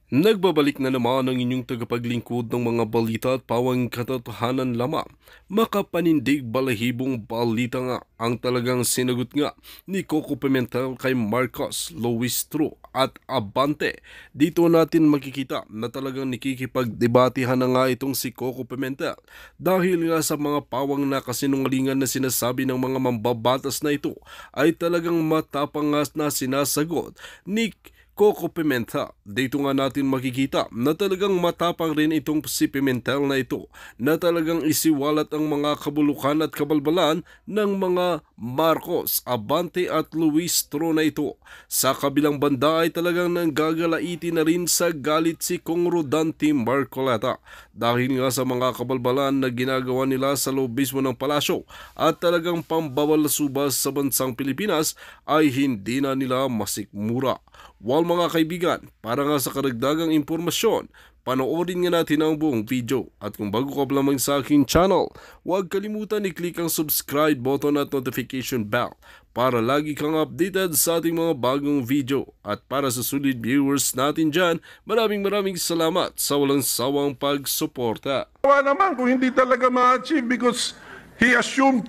Nagbabalik na naman ang inyong tagapaglingkod ng mga balita at pawang katotohanan lamang. Makapanindig balahibong balita nga ang talagang sinagot nga ni Coco Pimentel kay Marcos, Luistro at Abante. Dito natin makikita na talagang nakikipagdebatehan na nga itong si Coco Pimentel dahil nga sa mga pawang na kasinungalingan na sinasabi ng mga mambabatas na ito ay talagang matapang na sinasagot ni Coco Pimentel. Dito nga natin makikita na talagang matapang rin itong si Pimentel na ito na talagang isiwalat ang mga kabulukan at kabalbalan ng mga Marcos, Abante at Luistro na ito. Sa kabilang banda ay talagang nanggagalaiti na rin sa Galit si Kong Rodante Marcoleta dahil nga sa mga kabalbalan na ginagawa nila sa loob mismo ng palasyo at talagang pambabalasubas sa bansang Pilipinas ay hindi na nila masikmura. Well mga kaibigan, para nga sa karagdagang impormasyon, panoorin nga natin ang buong video. At kung bago ka pa lamang sa aking channel, huwag kalimutan i-click ang subscribe button at notification bell para lagi kang updated sa ating mga bagong video. At para sa solid viewers natin dyan, maraming salamat sa walang sawang pagsuporta. Wala naman kung hindi talaga ma-achieve because he assumed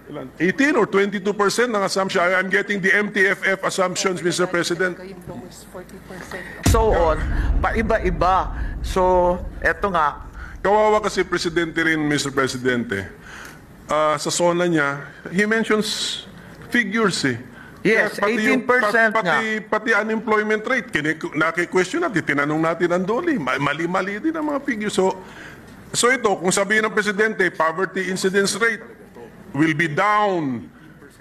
18 or 22% ng assumption. I'm getting the MTFF assumptions, Mr. President. So on, paiba-iba. So, eto nga. Kawawa kasi Presidente rin, Mr. Presidente. Sa SONA niya, he mentions figures eh. Yes, 18% nga. Pati unemployment rate, naki-question natin, tinanong natin ang doli. Mali-mali din ang mga figures. So ito, kung sabihin ng Presidente, poverty incidence rate will be down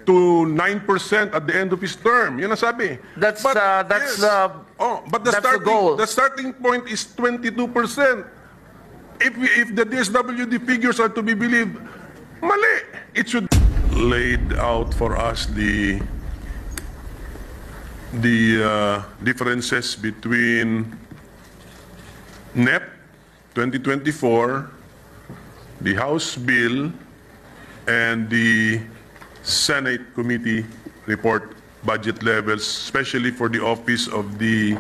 to 9% at the end of his term. Yun ang sabi. But the goal. The starting point is 22%. If the DSWD figures are to be believed, mali. It should laid out for us the differences between NEP 2024, the House bill, and the Senate committee report budget levels, especially for the office of the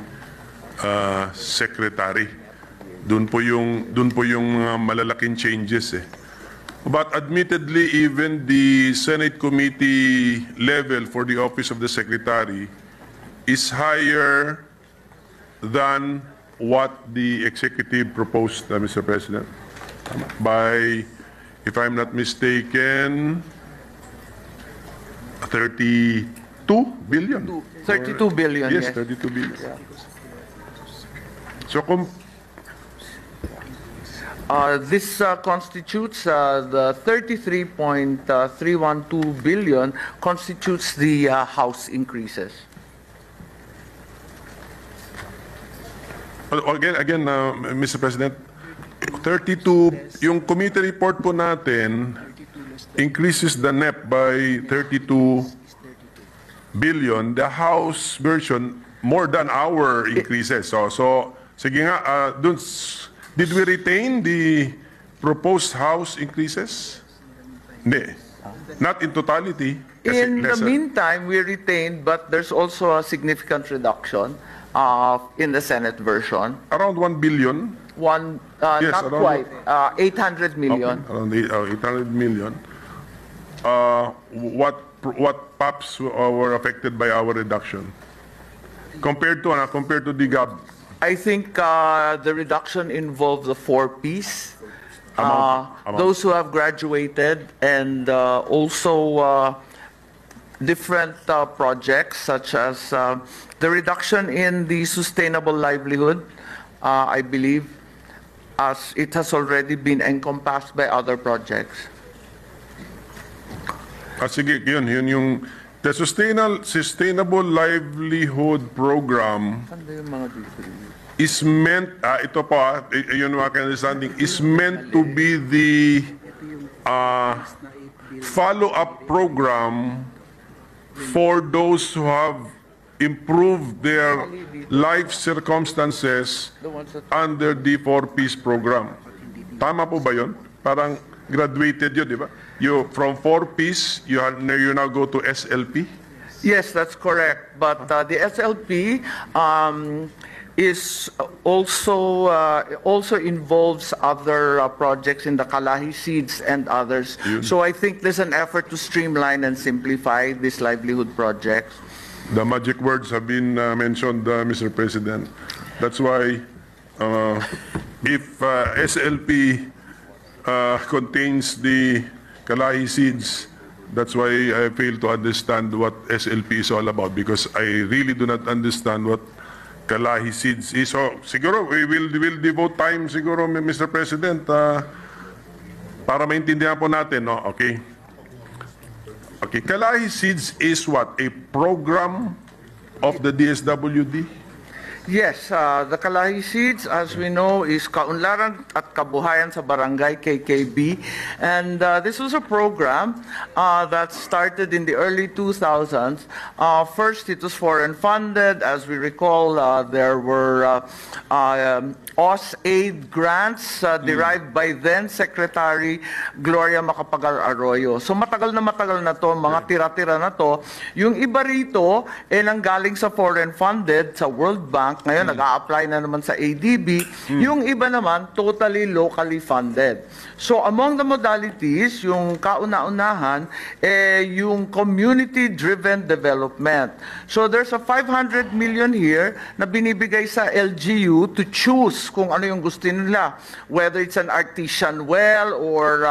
secretary. Doon po yung malalaking changes eh. But admittedly, even the Senate committee level for the office of the secretary is higher than what the executive proposed, Mr. President, by, if I'm not mistaken, 32 billion. 32 billion, yes. Yes, 32 billion. Yeah. So, this constitutes the 33.312 billion constitutes the House increases. again, Mr. President, 32, yung committee report po natin increases the NEP by 32 billion. The House version, more than our increases. So sige nga, did we retain the proposed House increases? Hindi. Not in totality. In the meantime, we retained, but there's also a significant reduction in the Senate version. Around 1 billion. Yes, not quite. 800 million. Okay, around 800 million. What PAPs were affected by our reduction? Compared to the GAB? I think the reduction involved the 4Ps. Amount. Those who have graduated, and also different projects such as the reduction in the sustainable livelihood, I believe, as it has already been encompassed by other projects. Sige, yun yung the sustainable livelihood program is meant, ito po, yun yung aking understanding, is meant to be the follow-up program for those who have improved their life circumstances under the 4Ps program. Tama po ba yun? Parang graduated yun, di ba? From 4Ps, you now go to SLP? Yes, that's correct. But the SLP is also involves other projects in the Kalahi Seeds and others. So I think there's an effort to streamline and simplify these livelihood projects. The magic words have been mentioned, Mr. President. That's why if SLP contains the Kalahi seeds, that's why I fail to understand what SLP is all about, because I really do not understand what Kalahi seeds is. So siguro we will devote time siguro, Mr. President, para maintindihan po natin, no? Okay. Okay, Kalahi seeds is what? A program of the DSWD? Yes, the Kalahi Seeds, as we know, is Kaunlaran at Kabuhayan sa Barangay KKB. And this was a program that started in the early 2000s. First, it was foreign funded. As we recall, there were OSAID grants derived by then Secretary Gloria Macapagal Arroyo. So matagal na to, mga tira-tira na to. Yung iba rito, nanggaling sa foreign funded, sa World Bank. Ngayon, nag-a-apply na naman sa ADB. Yung iba naman, totally locally funded. So, among the modalities, yung kauna-unahan, yung community-driven development. So, there's a 500 million here na binibigay sa LGU to choose kung ano yung gusto nila. Whether it's an artisan well or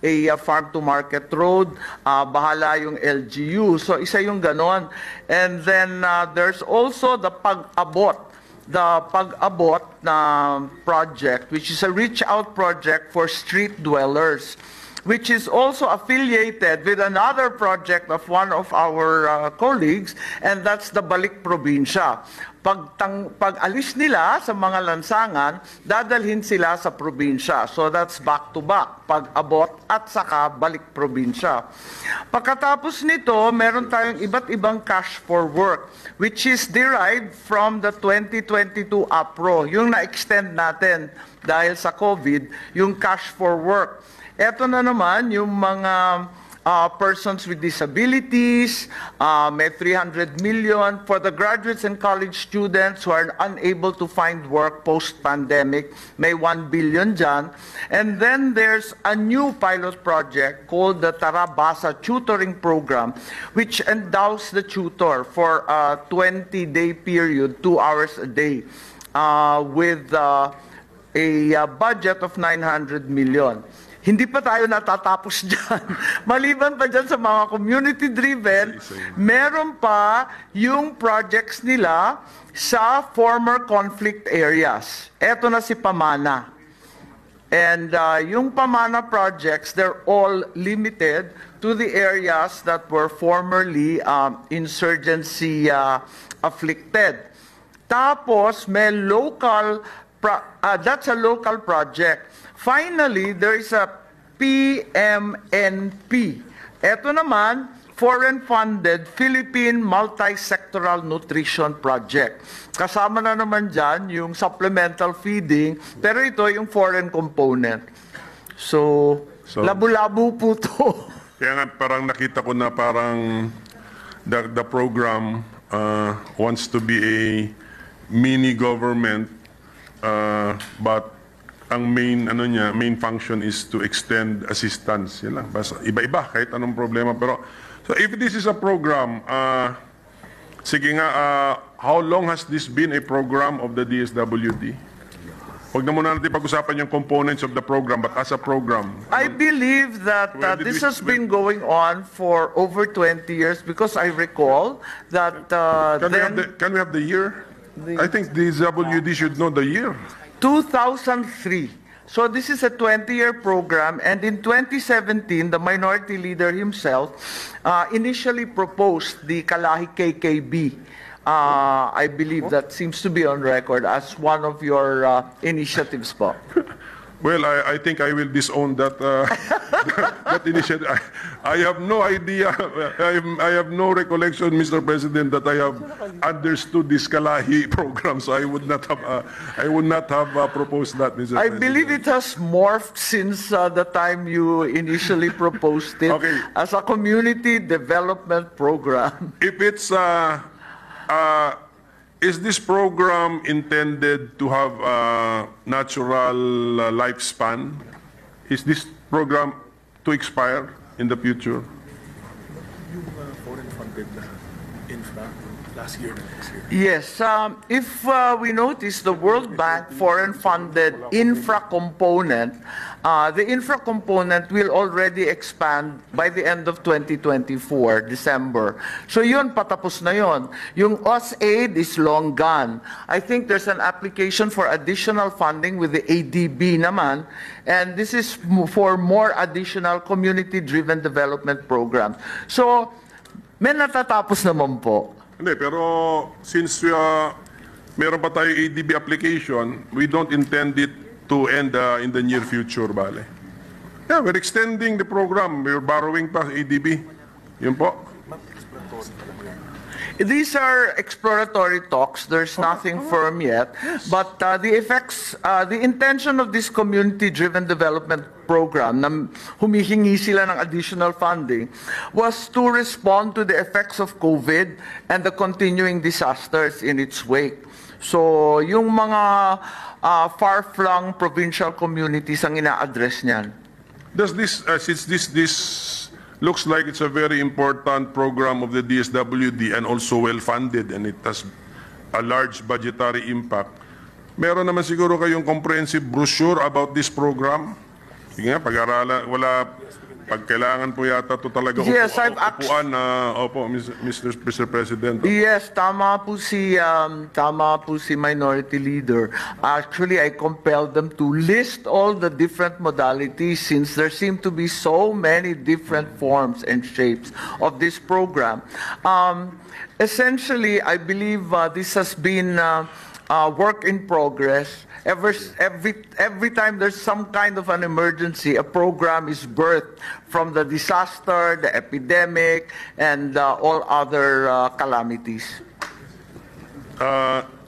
a farm-to-market road, bahala yung LGU. So, isa yung ganon. And then, there's also the pag-abot na project, which is a reach-out project for street dwellers, which is also affiliated with another project of one of our colleagues, and that's the Balik Probinsya. Pag-alis nila sa mga lansangan, dadalhin sila sa probinsya. So that's back-to-back, pag-abot at saka balik probinsya. Pagkatapos nito, meron tayong iba't ibang cash for work, which is derived from the 2022 APRO. Yung na-extend natin dahil sa COVID, yung cash for work. Ito na naman yung mga persons with disabilities, may 300 million for the graduates and college students who are unable to find work post-pandemic, may 1 billion dyan. And then there's a new pilot project called the Tarabasa Tutoring Program, which endows the tutor for a 20-day period, 2 hours a day, with a budget of 900 million. Hindi pa tayo natatapos dyan. Maliban pa dyan sa mga community-driven, meron pa yung projects nila sa former conflict areas. Eto na si Pamana. And yung Pamana projects, they're all limited to the areas that were formerly insurgency afflicted. Tapos, may local, that's a local project. Finally, there is a PMNP. Ito naman, foreign-funded Philippine Multi-Sectoral Nutrition Project. Kasama na naman dyan yung supplemental feeding, pero ito yung foreign component. So labo-labo po to. Kaya nga parang nakita ko na parang the program wants to be a mini government, but ang main function is to extend assistance. Yan lang. Basta iba-iba kahit anong problema. Pero so if this is a program, sige nga, how long has this been a program of the DSWD? Huwag na muna natin pag-usapan yung components of the program, but as a program. I believe that this has been going on for over 20 years, because I recall that Can we have the year? I think the DSWD should know the year. 2003. So this is a 20-year program, and in 2017, the minority leader himself initially proposed the Kalahi KKB. I believe that seems to be on record as one of your initiatives, po. Well, I think I will disown that that initiative. I have no idea. I have no recollection, Mr. President, that I have understood this Kalahi program. So I would not have proposed that, Mr. I President. believe it has morphed since the time you initially proposed it as a community development program. If it's is this program intended to have a natural lifespan? Is this program to expire in the future? Yung foreign funded infra last year and next year. Yes, if we notice the World Bank foreign-funded infra component, the infra component will already expand by the end of 2024, December. So yun, patapos na yun. Yung OSAID is long gone. I think there's an application for additional funding with the ADB naman, and this is for more additional community-driven development programs. So, may natatapos naman po. Hindi, pero since meron pa tayo ADB application, we don't intend it to end in the near future, bale. Yeah, we're extending the program. We're borrowing pa ADB. Yun po. These are exploratory talks. There's nothing firm yet. But the intention of this community-driven development program, na humihingi sila ng additional funding, was to respond to the effects of COVID and the continuing disasters in its wake. So, yung mga far-flung provincial communities ang ina-address niyan. Does this, since this looks like it's a very important program of the DSWD and also well-funded and it has a large budgetary impact, meron naman siguro kayong comprehensive brochure about this program? Sige nga, pag-aralan, pag kailangan po yata ito talaga Yes, upuan na, opo, Mr. President. Yes, tama po si Minority Leader. Actually, I compelled them to list all the different modalities since there seem to be so many different forms and shapes of this program. Essentially, I believe this has been work in progress. Every time there's some kind of an emergency, a program is birthed from the disaster, the epidemic, and all other calamities.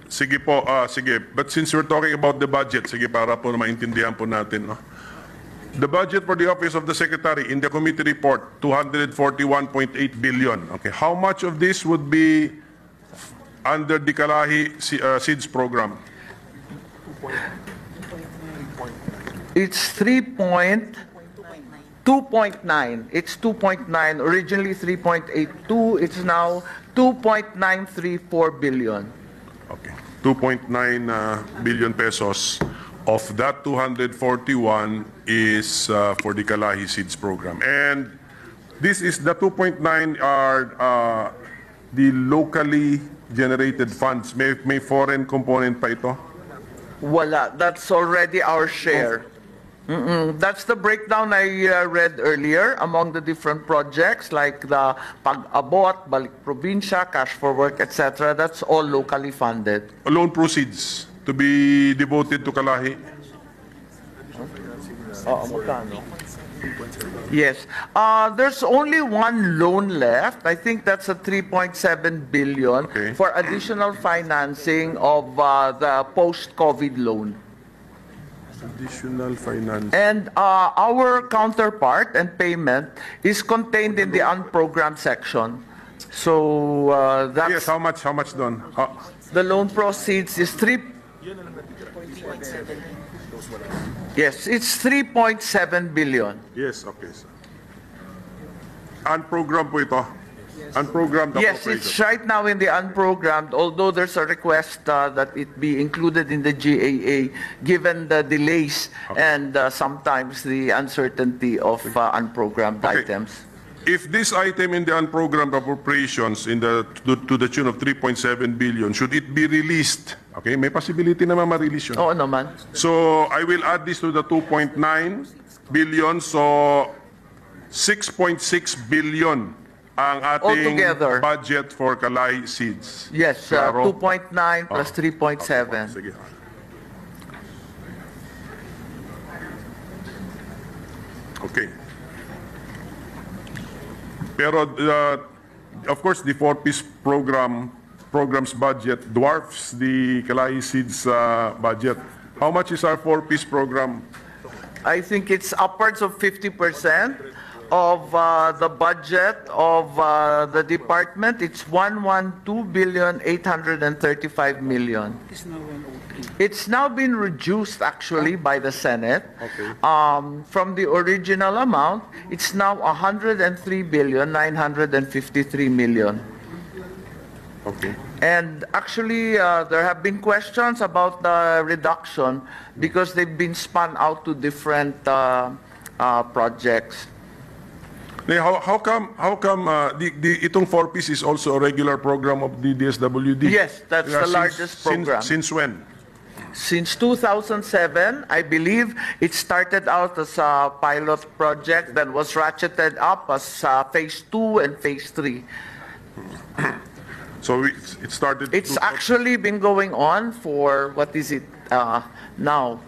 Sige po, sige. But since we're talking about the budget, sige, para po maintindihan po natin, no? The budget for the Office of the Secretary in the committee report, 241.8 billion. Okay, how much of this would be under the Kalahi SEEDS program? It's 2.9. It's 2.9. Originally 3.82. It's now 2.934 billion. Okay, 2.9 billion pesos. Of that, 241 is for the Kalahi SEEDS program. And this is the 2.9 are the locally generated funds. May foreign component pa ito? Wala. That's already our share. That's the breakdown I read earlier among the different projects like the Pag-abot, Balik Probinsya, Cash for Work, etc. That's all locally funded. Loan proceeds to be devoted to Kalahi? Yes. There's only one loan left. I think that's a 3.7 billion for additional financing of the post-COVID loan. Additional finance. And our counterpart and payment is contained in the unprogrammed section. So that's Yes, how much doon? the loan proceeds is Yes, it's 3.7 billion. Yes, okay, sir. Unprogrammed po ito? Unprogrammed Yes, appropriation. it's right now in the unprogrammed, although there's a request that it be included in the GAA given the delays and sometimes the uncertainty of unprogrammed items. If this item in the unprogrammed appropriations to the tune of 3.7 billion, should it be released? Okay, may possibility naman ma-release yun. Oo naman. So, I will add this to the 2.9 billion. So, 6.6 billion ang ating Altogether. budget for Kalahi SEEDS. Yes, Klaro? 2.9 plus 3.7. Sige. Okay. Pero, of course, the four-piece program's budget dwarfs the Kalahi SEEDS budget. How much is our four-piece program? I think it's upwards of 50% of the budget of the department, it's 112,835 million. It's now been reduced actually by the Senate. From the original amount, it's now 103,953 million. Okay. And actually, there have been questions about the reduction because they've been spun out to different projects. How come itong 4-piece is also a regular program of the DSWD? Yes, that's the largest program. Since when? Since 2007, I believe it started out as a pilot project, then was ratcheted up as phase 2 and phase 3. So it started. It's actually been going on for, what is it now?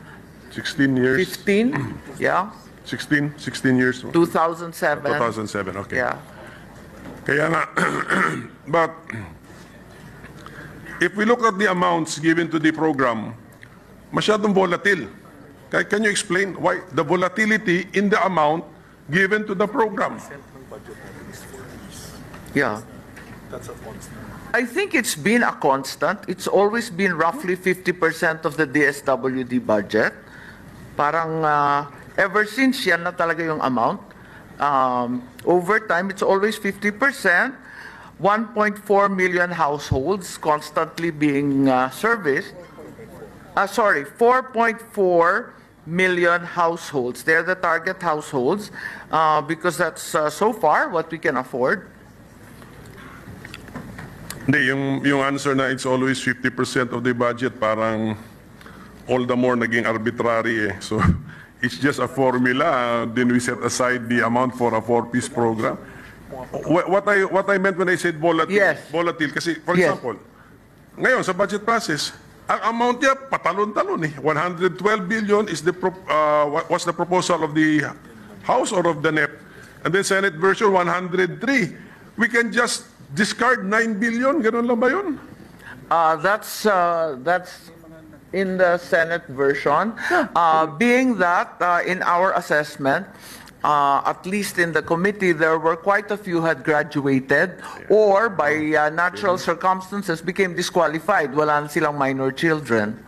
16 years. 15? Yeah. 16 years. 2007. 2007. Okay. Yeah. Kaya nga, but if we look at the amounts given to the program, masyadong volatile. Can you explain why the volatility in the amount given to the program? Yeah. That's a constant. I think it's been a constant. It's always been roughly 50% of the DSWD budget. Parang ever since yan na talaga yung amount. Over time, it's always 50%. 1.4 million households constantly being serviced. 4.4 million households. They're the target households because that's so far what we can afford. Hindi, yung answer na it's always 50% of the budget, parang all the more naging arbitrary eh. So, it's just a formula, then we set aside the amount for a 4-piece program. What I meant when I said volatile, Yes. volatile, kasi, for Yes. example, ngayon sa budget process, ang amount niya patalon-talon eh. 112 billion is was the proposal of the House or of the NEP. And then Senate version 103. We can just discard 9 billion, ganun lang ba yun? That's in the Senate version. Being that in our assessment, at least in the committee, there were quite a few had graduated or by natural circumstances became disqualified. Wala na silang minor children.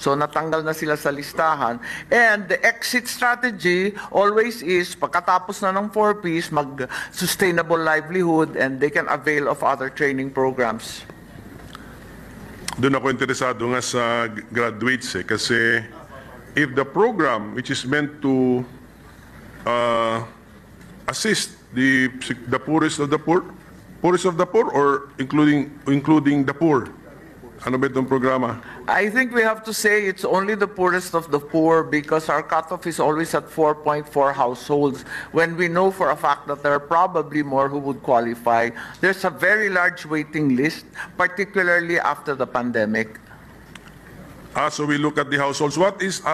So natanggal na sila sa listahan. And the exit strategy always is, pagkatapos na ng 4-piece, mag-sustainable livelihood and they can avail of other training programs. Doon ako interesado nga sa graduates eh, kasi if the program which is meant to assist the poorest of the poor or including the poor, ano ba itong programa? I think we have to say it's only the poorest of the poor because our cutoff is always at 4.4 households when we know for a fact that there are probably more who would qualify. There's a very large waiting list, particularly after the pandemic. So we look at the households. What is,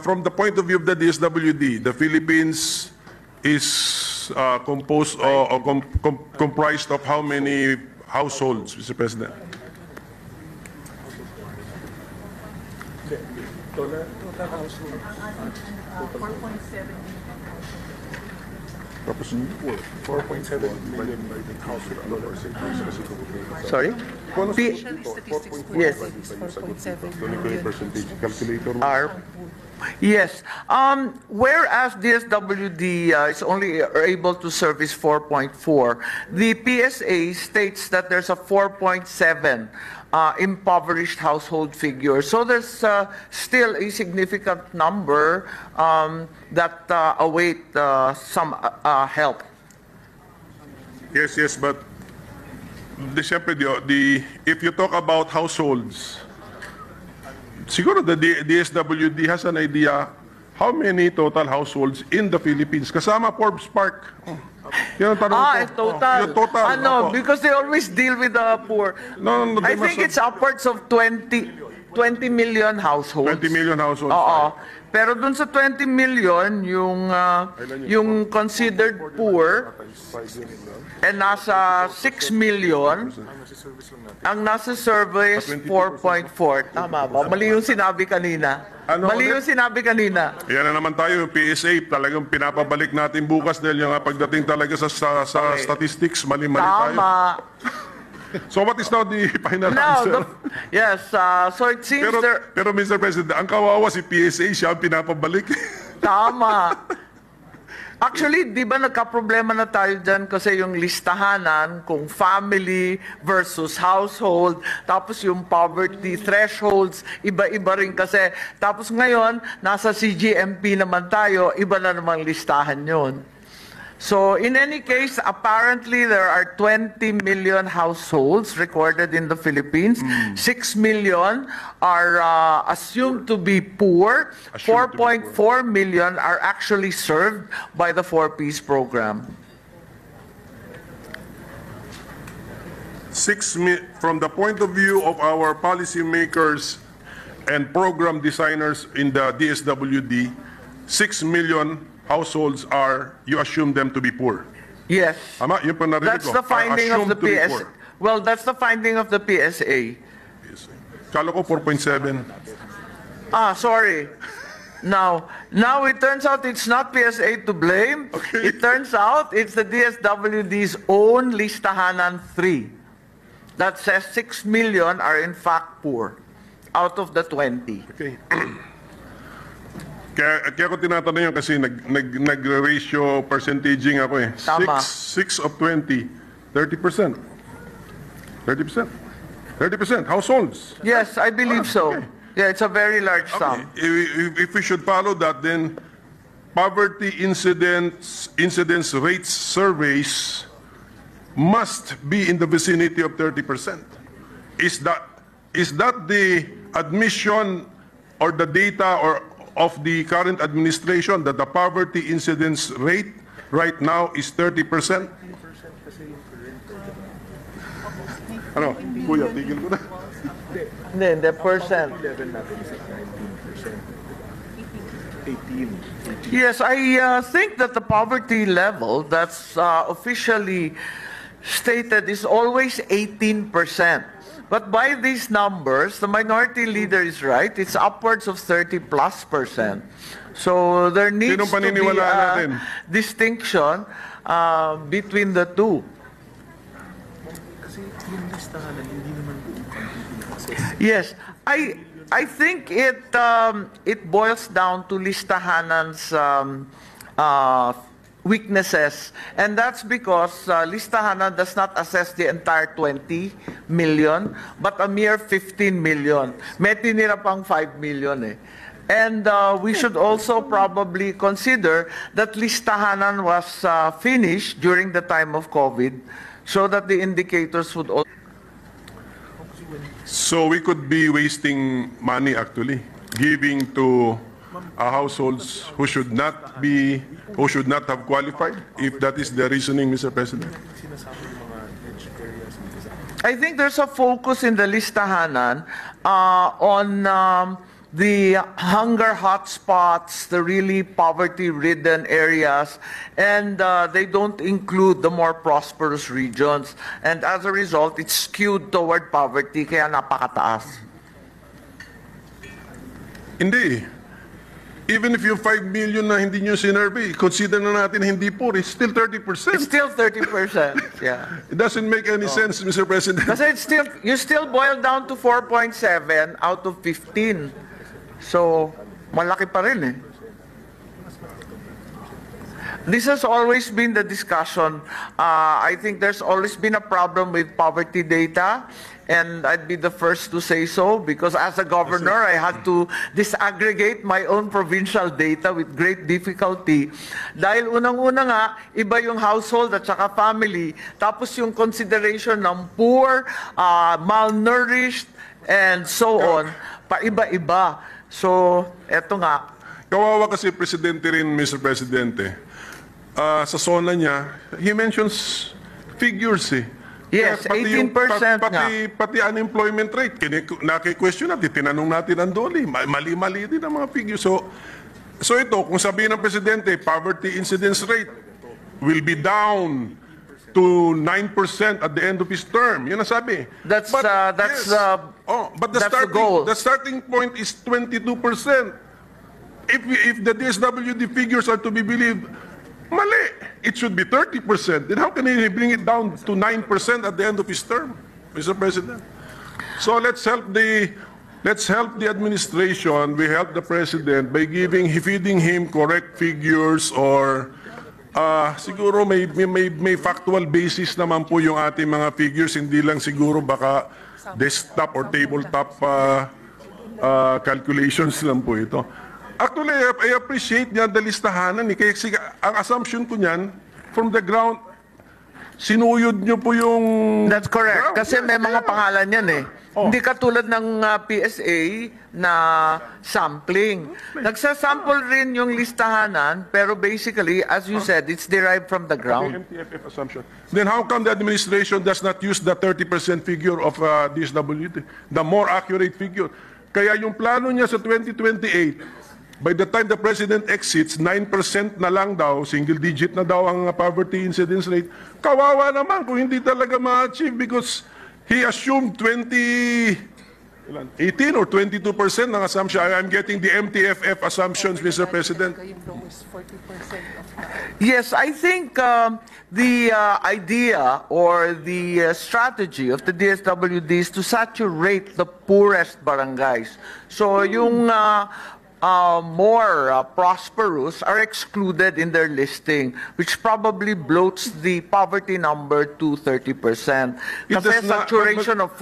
from the point of view of the DSWD, the Philippines is composed or comprised of how many households, Mr. President? Total household. 4.7 million household. Sorry? Yes. Yes. Whereas DSWD is only able to service 4.4, the PSA states that there's a 4.7 impoverished household figure. So there's still a significant number that await some help. Yes, but if you talk about households, siguro the DSWD has an idea how many total households in the Philippines, kasama Forbes Park. Yan ang tanong ko. Total. Yung total. Ano, Opo. because they always deal with the poor. No, I think it's upwards of 20. 20 million households. 20 million households. Oo. Pero dun sa 20 million, yung considered poor, nasa 6 million. Ang nasa service, 4.4. Tama ba? Mali yung sinabi kanina. Mali yung sinabi kanina. Yan na naman tayo, yung PSA, talagang pinapabalik natin bukas dahil yung pagdating talaga sa statistics, mali-mali tayo. Tama. So what is now the final Now, answer? yes, so it seems Pero Mr. President, ang kawawa si PSA, siya ang pinapabalik. Tama. Actually, di ba nagka-problema na tayo dyan kasi yung listahanan kung family versus household, tapos yung poverty thresholds, iba-iba rin kasi. Tapos ngayon, nasa CGMP naman tayo, iba na namang listahan yun. So, in any case, apparently there are 20 million households recorded in the Philippines. 6 million are assumed to be poor. 4.4 million are actually served by the 4Ps program. From the point of view of our policymakers and program designers in the DSWD, 6 million households you assume them to be poor. Yes. Tama, yun pa narinig That's ko. the finding of the PSA. Well, that's the finding of the PSA. Kala ko 4.7. Sorry. Now it turns out it's not PSA to blame. Okay. It turns out it's the DSWD's own listahanan 3 that says 6 million are in fact poor out of the 20. Okay. Kaya ko tinatanong yun kasi nag-ratio percentaging ako eh. Tama. 6 of 20, 30%. 30%. 30% households. Yes, I believe so. Okay. Yeah, it's a very large sum. If we should follow that, then poverty incidence rates surveys must be in the vicinity of 30%. Is that the admission or the data of the current administration that the poverty incidence rate right now is 30%? Ano? Kuya, tigil ko na. Hindi, percent. 18. Yes, I think that the poverty level that's officially stated is always 18%. But by these numbers, the minority leader is right. It's upwards of 30+%. So there needs to be a distinction between the two. Kasi yung listahan hindi naman buong country pinaka-assess. Yes, I think it boils down to listahanan's weaknesses, and that's because listahanan does not assess the entire 20 million, but a mere 15 million. May tinira pang 5 million eh. And we should also probably consider that listahanan was finished during the time of COVID, so that the indicators would also... So we could be wasting money actually, giving to households who should not have qualified, if that is the reasoning, Mr. President. I think there's a focus in the listahanan on the hunger hotspots, the really poverty-ridden areas, and they don't include the more prosperous regions. And as a result, it's skewed toward poverty, kaya napakataas. Hindi. Even if yung 5 million na hindi nyo sinurvey, consider na natin hindi poor, it's still 30%. It's still 30%, yeah. It doesn't make any sense, Mr. President. Kasi you still boil down to 4.7 out of 15. So, malaki pa rin eh. This has always been the discussion. I think there's always been a problem with poverty data, and I'd be the first to say so, because as a governor, I had to disaggregate my own provincial data with great difficulty. Dahil unang-una nga, iba yung household at saka family, tapos yung consideration ng poor, malnourished, and so on, pa-iba-iba. So, eto nga. Kawawa kasi presidente rin, Mr. Presidente. Sa SONA niya, he mentions figures eh. Yes, Kaya 18% nga. Pati unemployment rate, naki-question natin, tinanong natin ang DOLE, mali-mali din ang mga figures. So ito, kung sabihin ng Presidente, poverty incidence rate will be down to 9% at the end of his term. Yun ang sabi. But the goal. The starting point is 22%. If the DSWD figures are to be believed, mali. It should be 30%. Then how can he bring it down to 9% at the end of his term, Mr. President? So let's help the administration. We help the President by feeding him correct figures or siguro may factual basis naman po yung ating mga figures, hindi lang siguro baka desktop or tabletop calculations lang po ito. Actually, I appreciate niya the listahanan. Kasi ang assumption ko niyan, from the ground, sinuyod niyo po yung... That's correct. ground. Kasi may mga pangalan yan eh. Oh. Hindi katulad ng PSA na sampling. Nagsasample rin yung listahanan, pero basically, as you said, it's derived from the ground. MTFF assumption. Then how come the administration does not use the 30% figure of DSWD, the more accurate figure? Kaya yung plano niya sa 2028, by the time the President exits, 9% na lang daw, single digit na daw ang poverty incidence rate. Kawawa naman kung hindi talaga ma-achieve because he assumed 18 or 22% ng assumption. I'm getting the MTFF assumptions, Mr. President. Yes, I think the idea or the strategy of the DSWD is to saturate the poorest barangays. So yung more prosperous are excluded in their listing, which probably bloats the poverty number to 30%. It Kasi does not- saturation of